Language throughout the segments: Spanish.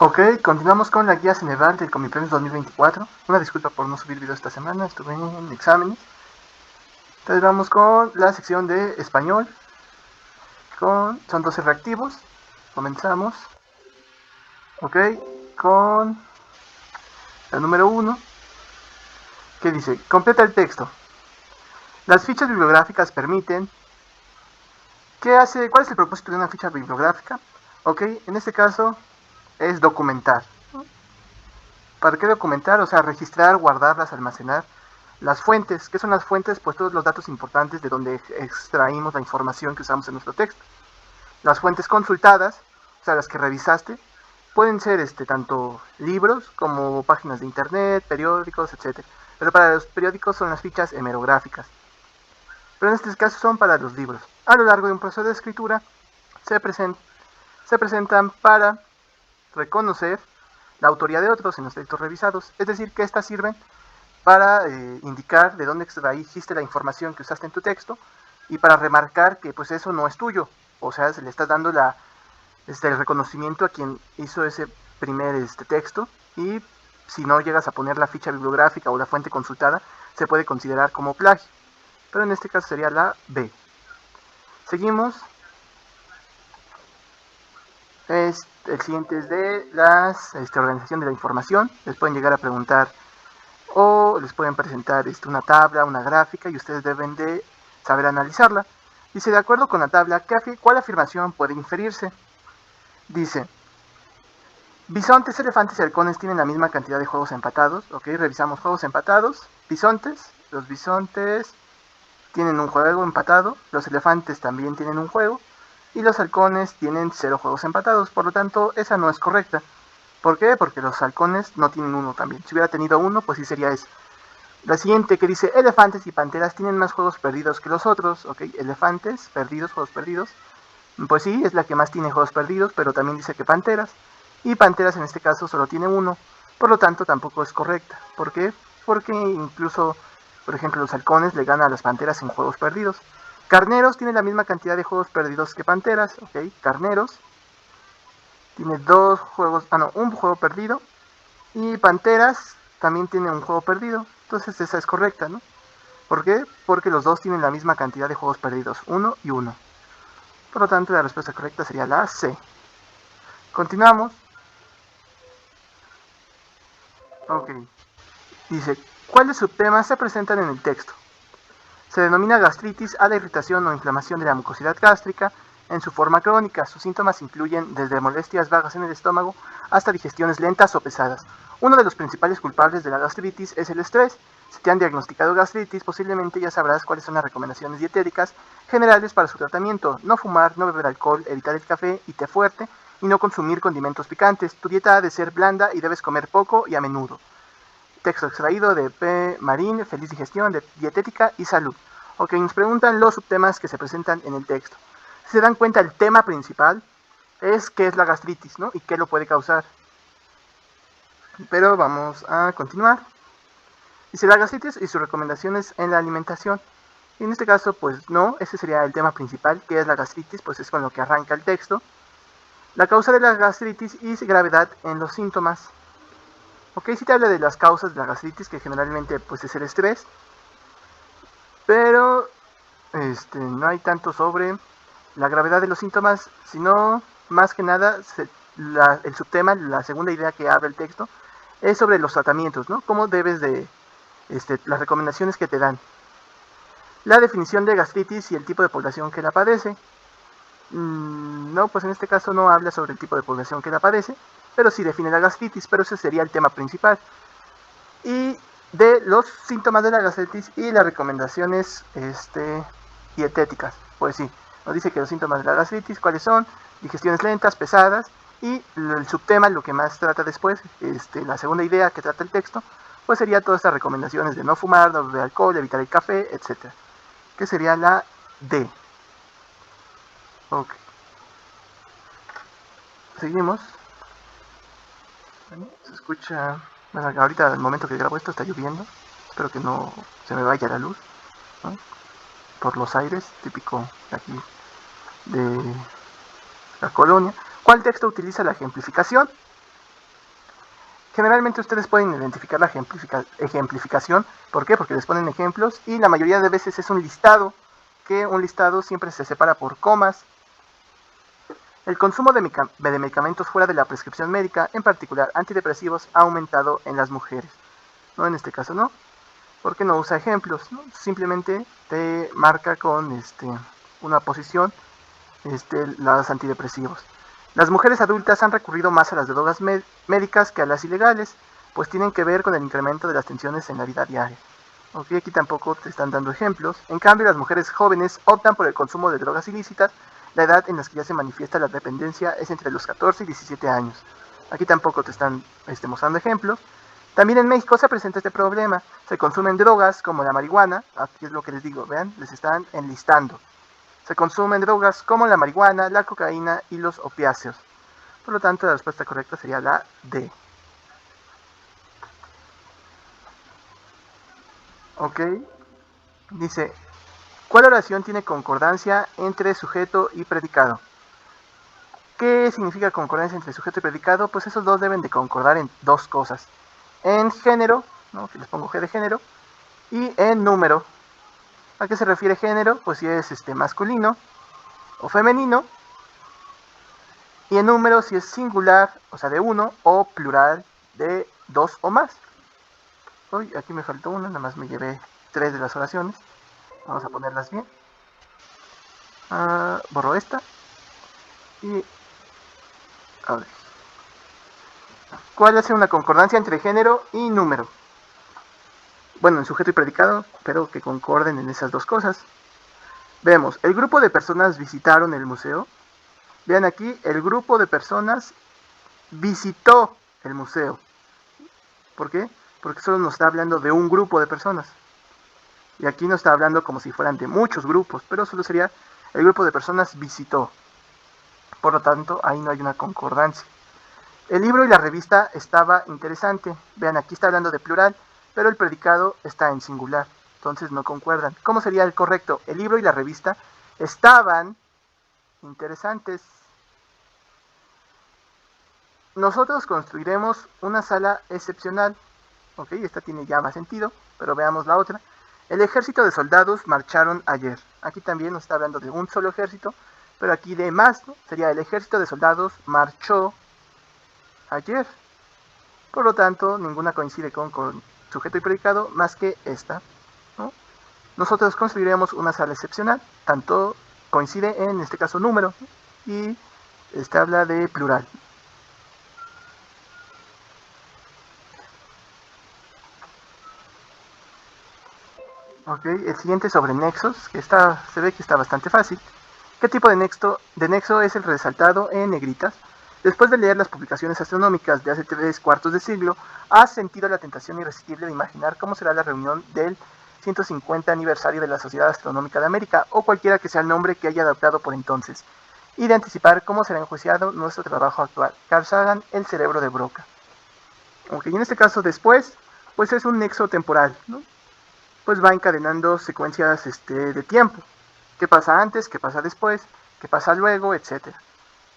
Ok, continuamos con la guía Ceneval del Comipremios 2024. Una disculpa por no subir video esta semana, estuve en exámenes. Entonces vamos con la sección de español. Son 12 reactivos. Comenzamos. Ok, con el número 1, que dice, completa el texto. Las fichas bibliográficas permiten... ¿Cuál es el propósito de una ficha bibliográfica? Ok, en este caso es documentar. ¿Para qué documentar? O sea, registrar, guardarlas, almacenar. Las fuentes, ¿qué son las fuentes? Pues todos los datos importantes de donde extraímos la información que usamos en nuestro texto. Las fuentes consultadas, o sea, las que revisaste, pueden ser tanto libros como páginas de internet, periódicos, etc. Pero para los periódicos son las fichas hemerográficas. Pero en este caso son para los libros. A lo largo de un proceso de escritura se presentan para reconocer la autoría de otros en los textos revisados. Es decir, que estas sirven para indicar de dónde extrajiste la información que usaste en tu texto y para remarcar que pues eso no es tuyo. O sea, se le estás dando el reconocimiento a quien hizo ese primer texto, y si no llegas a poner la ficha bibliográfica o la fuente consultada, se puede considerar como plagio. Pero en este caso sería la B. Seguimos. El siguiente es de las organización de la información. Les pueden llegar a preguntar o les pueden presentar una tabla, una gráfica, y ustedes deben de saber analizarla. Dice, de acuerdo con la tabla, ¿cuál afirmación puede inferirse? Dice, bisontes, elefantes y halcones tienen la misma cantidad de juegos empatados. Ok, revisamos juegos empatados. Los bisontes tienen un juego empatado, los elefantes también tienen un juego, y los halcones tienen 0 juegos empatados. Por lo tanto, esa no es correcta. ¿Por qué? Porque los halcones no tienen uno también. Si hubiera tenido uno, pues sí sería ese. La siguiente, que dice, elefantes y panteras tienen más juegos perdidos que los otros. Ok, elefantes, perdidos, juegos perdidos. Pues sí, es la que más tiene juegos perdidos, pero también dice que panteras. Y panteras en este caso solo tiene uno. Por lo tanto, tampoco es correcta. ¿Por qué? Porque incluso, por ejemplo, los halcones le ganan a las panteras en juegos perdidos. Carneros tiene la misma cantidad de juegos perdidos que panteras. Ok, carneros tiene un juego perdido. Y panteras también tiene un juego perdido. Entonces esa es correcta, ¿no? ¿Por qué? Porque los dos tienen la misma cantidad de juegos perdidos, 1 y 1. Por lo tanto, la respuesta correcta sería la C. Continuamos. Ok. Dice, ¿cuáles subtemas se presentan en el texto? Se denomina gastritis a la irritación o inflamación de la mucosidad gástrica en su forma crónica. Sus síntomas incluyen desde molestias vagas en el estómago hasta digestiones lentas o pesadas. Uno de los principales culpables de la gastritis es el estrés. Si te han diagnosticado gastritis, posiblemente ya sabrás cuáles son las recomendaciones dietéticas generales para su tratamiento. No fumar, no beber alcohol, evitar el café y té fuerte y no consumir condimentos picantes. Tu dieta ha de ser blanda y debes comer poco y a menudo. Texto extraído de P. Marín, Feliz Digestión, de Dietética y Salud. Ok, nos preguntan los subtemas que se presentan en el texto. Si se dan cuenta, el tema principal es qué es la gastritis, ¿no? Y qué lo puede causar. Pero vamos a continuar. Dice la gastritis y sus recomendaciones en la alimentación. Y en este caso, pues no, ese sería el tema principal, qué es la gastritis, pues es con lo que arranca el texto. La causa de la gastritis y gravedad en los síntomas. Ok, sí te habla de las causas de la gastritis, que generalmente pues es el estrés, pero no hay tanto sobre la gravedad de los síntomas, sino más que nada el subtema, la segunda idea que abre el texto, es sobre los tratamientos, ¿no? Cómo debes de, las recomendaciones que te dan. La definición de gastritis y el tipo de población que la padece. No, pues en este caso no habla sobre el tipo de población que la padece, pero sí define la gastritis, pero ese sería el tema principal. Y de los síntomas de la gastritis y las recomendaciones dietéticas. Pues sí, nos dice que los síntomas de la gastritis, ¿cuáles son? Digestiones lentas, pesadas, y el subtema, lo que más trata después, la segunda idea que trata el texto, pues sería todas estas recomendaciones de no fumar, no beber alcohol, evitar el café, etc. Que sería la D. Ok. Seguimos. Bueno, se escucha... Bueno, ahorita al momento que grabo esto está lloviendo. Espero que no se me vaya la luz, ¿no? Por los aires, típico de aquí de la colonia. ¿Cuál texto utiliza la ejemplificación? Generalmente ustedes pueden identificar la ejemplificación. ¿Por qué? Porque les ponen ejemplos y la mayoría de veces es un listado, que un listado siempre se separa por comas. El consumo de medicamentos fuera de la prescripción médica, en particular antidepresivos, ha aumentado en las mujeres. ¿No? En este caso no, porque no usa ejemplos, ¿no? Simplemente te marca con una posición los antidepresivos. Las mujeres adultas han recurrido más a las drogas médicas que a las ilegales, pues tienen que ver con el incremento de las tensiones en la vida diaria. Ok, aquí tampoco te están dando ejemplos. En cambio, las mujeres jóvenes optan por el consumo de drogas ilícitas. La edad en la que ya se manifiesta la dependencia es entre los 14 y 17 años. Aquí tampoco te están mostrando ejemplos. También en México se presenta este problema. Se consumen drogas como la marihuana. Aquí es lo que les digo, vean, les están enlistando. Se consumen drogas como la marihuana, la cocaína y los opiáceos. Por lo tanto, la respuesta correcta sería la D. Ok. Dice, ¿cuál oración tiene concordancia entre sujeto y predicado? ¿Qué significa concordancia entre sujeto y predicado? Pues esos dos deben de concordar en dos cosas. En género, ¿no? Que les pongo G de género, y en número. ¿A qué se refiere género? Pues si es masculino o femenino. Y en número si es singular, o sea, de uno, o plural de dos o más. Uy, aquí me faltó una, nada más me llevé 3 de las oraciones. Vamos a ponerlas bien. Borro esta. Y a ver. ¿Cuál hace una concordancia entre género y número? Bueno, en sujeto y predicado, pero que concorden en esas dos cosas. Vemos, el grupo de personas visitaron el museo. Vean aquí, el grupo de personas visitó el museo. ¿Por qué? Porque solo nos está hablando de un grupo de personas. Y aquí nos está hablando como si fueran de muchos grupos, pero solo sería el grupo de personas visitó. Por lo tanto, ahí no hay una concordancia. El libro y la revista estaba interesante. Vean, aquí está hablando de plural, pero el predicado está en singular. Entonces no concuerdan. ¿Cómo sería el correcto? El libro y la revista estaban interesantes. Nosotros construiremos una sala excepcional. Ok, esta tiene ya más sentido, pero veamos la otra. El ejército de soldados marcharon ayer. Aquí también nos está hablando de un solo ejército, pero aquí de más, ¿no? Sería el ejército de soldados marchó ayer. Por lo tanto, ninguna coincide con sujeto y predicado más que esta, ¿no? Nosotros construiremos una sala excepcional, tanto coincide en este caso número, ¿no? Y habla de plural. Ok, el siguiente sobre nexos, que se ve que está bastante fácil. ¿Qué tipo de nexo es el resaltado en negritas? Después de leer las publicaciones astronómicas de hace 3/4 de siglo, has sentido la tentación irresistible de imaginar cómo será la reunión del 150 aniversario de la Sociedad Astronómica de América, o cualquiera que sea el nombre que haya adoptado por entonces, y de anticipar cómo será enjuiciado nuestro trabajo actual. Carl Sagan, El cerebro de Broca. Ok, y en este caso después, pues es un nexo temporal, ¿no? Pues va encadenando secuencias de tiempo. ¿Qué pasa antes? ¿Qué pasa después? ¿Qué pasa luego? Etcétera.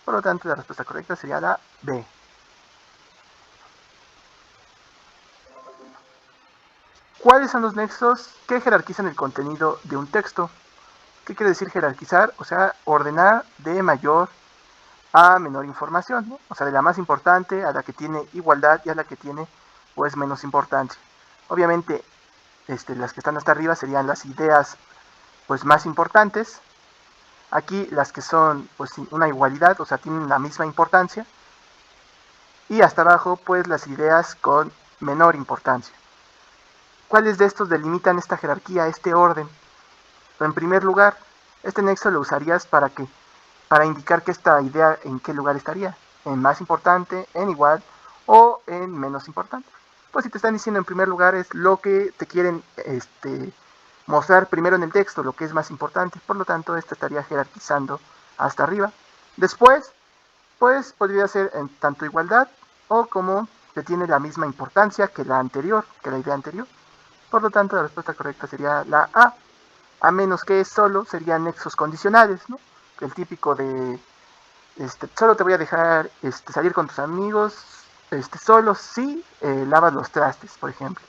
Por lo tanto, la respuesta correcta sería la B. ¿Cuáles son los nexos que jerarquizan el contenido de un texto? ¿Qué quiere decir jerarquizar? O sea, ordenar de mayor a menor información, ¿no? O sea, de la más importante a la que tiene igualdad y a la que tiene pues menos importancia. Obviamente, las que están hasta arriba serían las ideas pues más importantes. Aquí las que son pues una igualdad, o sea, tienen la misma importancia. Y hasta abajo pues las ideas con menor importancia. ¿Cuáles de estos delimitan esta jerarquía, este orden? En primer lugar, este nexo lo usarías para indicar que esta idea en qué lugar estaría, en más importante, en igual o en menos importante. Pues si te están diciendo en primer lugar es lo que te quieren mostrar primero en el texto, lo que es más importante, por lo tanto esta estaría jerarquizando hasta arriba. Después, pues podría ser en tanto igualdad o como que tiene la misma importancia que la anterior, que la idea anterior. Por lo tanto, la respuesta correcta sería la A menos que solo serían nexos condicionales, ¿no? El típico de, solo te voy a dejar salir con tus amigos solo si lavas los trastes, por ejemplo.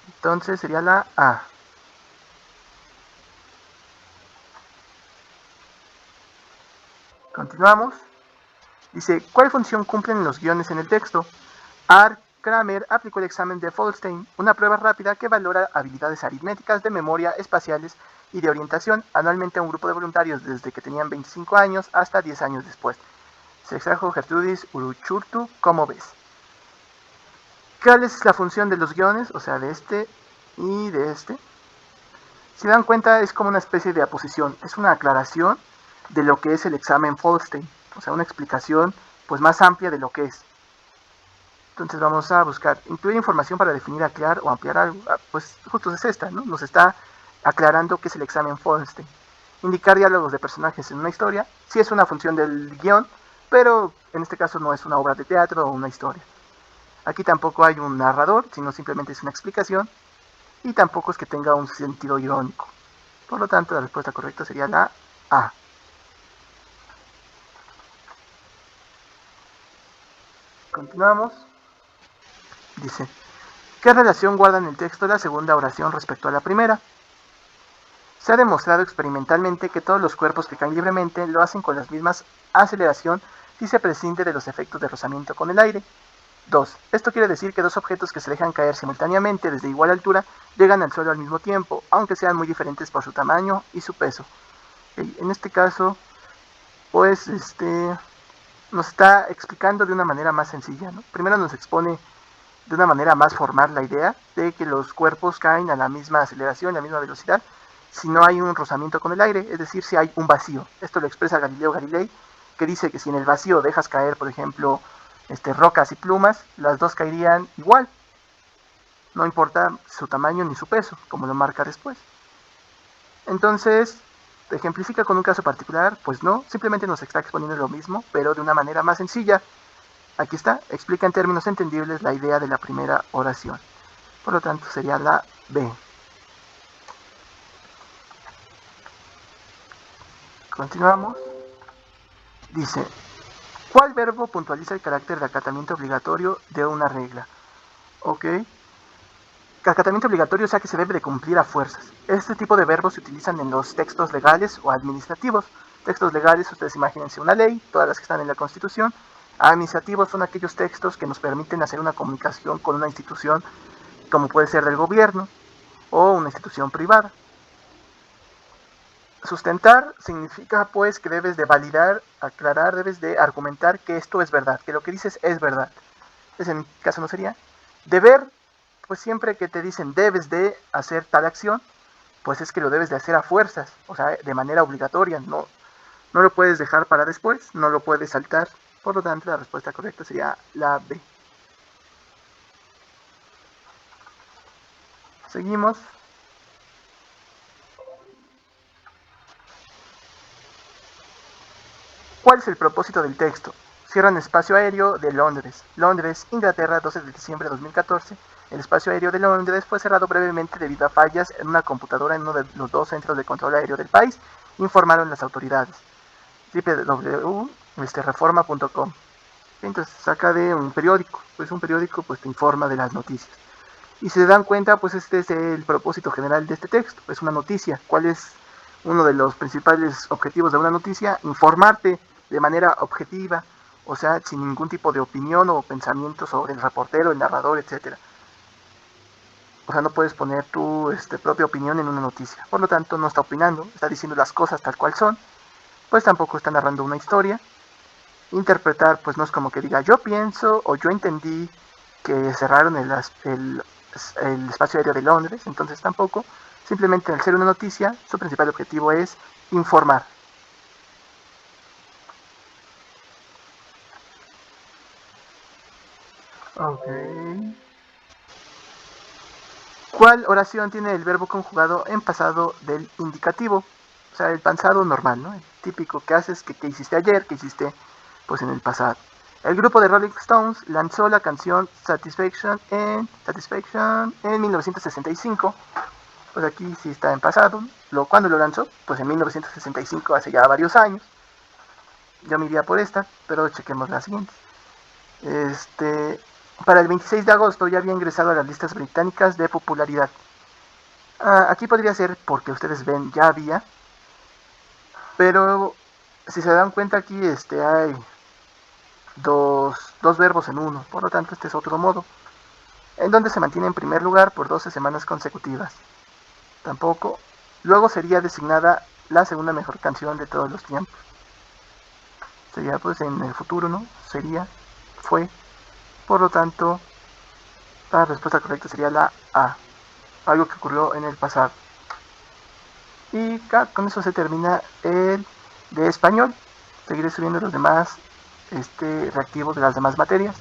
Entonces sería la A. Continuamos. Dice, ¿cuál función cumplen los guiones en el texto? R. Kramer aplicó el examen de Folstein, una prueba rápida que valora habilidades aritméticas, de memoria, espaciales y de orientación anualmente a un grupo de voluntarios desde que tenían 25 años hasta 10 años después. Se extrajo Gertrudis Uruchurtu, ¿cómo ves? ¿Cuál es la función de los guiones? O sea, de este y de este. Si dan cuenta, es como una especie de aposición, es una aclaración de lo que es el examen Folstein, o sea, una explicación pues más amplia de lo que es. Entonces vamos a buscar incluir información para definir, aclarar o ampliar algo. Pues justo es esta, ¿no? Nos está aclarando qué es el examen Folstein. Indicar diálogos de personajes en una historia, sí es una función del guión, pero en este caso no es una obra de teatro o una historia. Aquí tampoco hay un narrador, sino simplemente es una explicación, y tampoco es que tenga un sentido irónico. Por lo tanto, la respuesta correcta sería la A. Continuamos. Dice, ¿qué relación guarda en el texto la segunda oración respecto a la primera? Se ha demostrado experimentalmente que todos los cuerpos que caen libremente lo hacen con la misma aceleración si se prescinde de los efectos de rozamiento con el aire. 2. Esto quiere decir que dos objetos que se dejan caer simultáneamente desde igual altura llegan al suelo al mismo tiempo, aunque sean muy diferentes por su tamaño y su peso. En este caso, pues, nos está explicando de una manera más sencilla, ¿no? Primero nos expone de una manera más formal la idea de que los cuerpos caen a la misma aceleración, a la misma velocidad, si no hay un rozamiento con el aire, es decir, si hay un vacío. Esto lo expresa Galileo Galilei, que dice que si en el vacío dejas caer, por ejemplo, rocas y plumas, las dos caerían igual, no importa su tamaño ni su peso, como lo marca después. Entonces, ejemplifica con un caso particular, pues no, simplemente nos está exponiendo lo mismo, pero de una manera más sencilla. Aquí está, explica en términos entendibles la idea de la primera oración. Por lo tanto, sería la B. Continuamos. Dice, ¿cuál verbo puntualiza el carácter de acatamiento obligatorio de una regla? Ok. Acatamiento obligatorio, o sea que se debe de cumplir a fuerzas. Este tipo de verbos se utilizan en los textos legales o administrativos. Textos legales, ustedes imagínense una ley, todas las que están en la Constitución. Administrativos son aquellos textos que nos permiten hacer una comunicación con una institución, como puede ser del gobierno o una institución privada. Sustentar significa pues que debes de validar, aclarar, debes de argumentar que esto es verdad, que lo que dices es verdad. Entonces en mi caso no sería. Deber, pues siempre que te dicen debes de hacer tal acción, pues es que lo debes de hacer a fuerzas, o sea, de manera obligatoria, no lo puedes dejar para después, no lo puedes saltar. Por lo tanto, la respuesta correcta sería la B. Seguimos. ¿Cuál es el propósito del texto? Cierran espacio aéreo de Londres. Londres, Inglaterra, 12 de diciembre de 2014. El espacio aéreo de Londres fue cerrado brevemente debido a fallas en una computadora en uno de los dos centros de control aéreo del país, informaron las autoridades. www.reforma.com. Entonces saca de un periódico, pues un periódico pues te informa de las noticias. Y si se dan cuenta, pues este es el propósito general de este texto, es una noticia. ¿Cuál es uno de los principales objetivos de una noticia? Informarte de manera objetiva, o sea, sin ningún tipo de opinión o pensamiento sobre el reportero, el narrador, etcétera. O sea, no puedes poner tu propia opinión en una noticia. Por lo tanto, no está opinando, está diciendo las cosas tal cual son, pues tampoco está narrando una historia. Interpretar, pues no es como que diga yo pienso o yo entendí que cerraron el espacio aéreo de Londres, entonces tampoco. Simplemente al ser una noticia, su principal objetivo es informar. Ok. ¿Cuál oración tiene el verbo conjugado en pasado del indicativo? O sea, el pasado normal, ¿no? El típico que haces, que hiciste ayer, que hiciste pues en el pasado. El grupo de Rolling Stones lanzó la canción Satisfaction en 1965. Pues aquí sí está en pasado. ¿Cuándo lo lanzó? Pues en 1965, hace ya varios años. Yo me iría por esta, pero chequemos la siguiente. Para el 26 de agosto ya había ingresado a las listas británicas de popularidad. Aquí podría ser porque ustedes ven, ya había, pero si se dan cuenta aquí hay dos verbos en uno, por lo tanto este es otro modo, en donde se mantiene en primer lugar por 12 semanas consecutivas. Tampoco. Luego sería designada la segunda mejor canción de todos los tiempos. Sería pues en el futuro, ¿no? Fue. Por lo tanto, la respuesta correcta sería la A. Algo que ocurrió en el pasado. Y con eso se termina el de español. Seguiré subiendo los demás reactivos de las demás materias.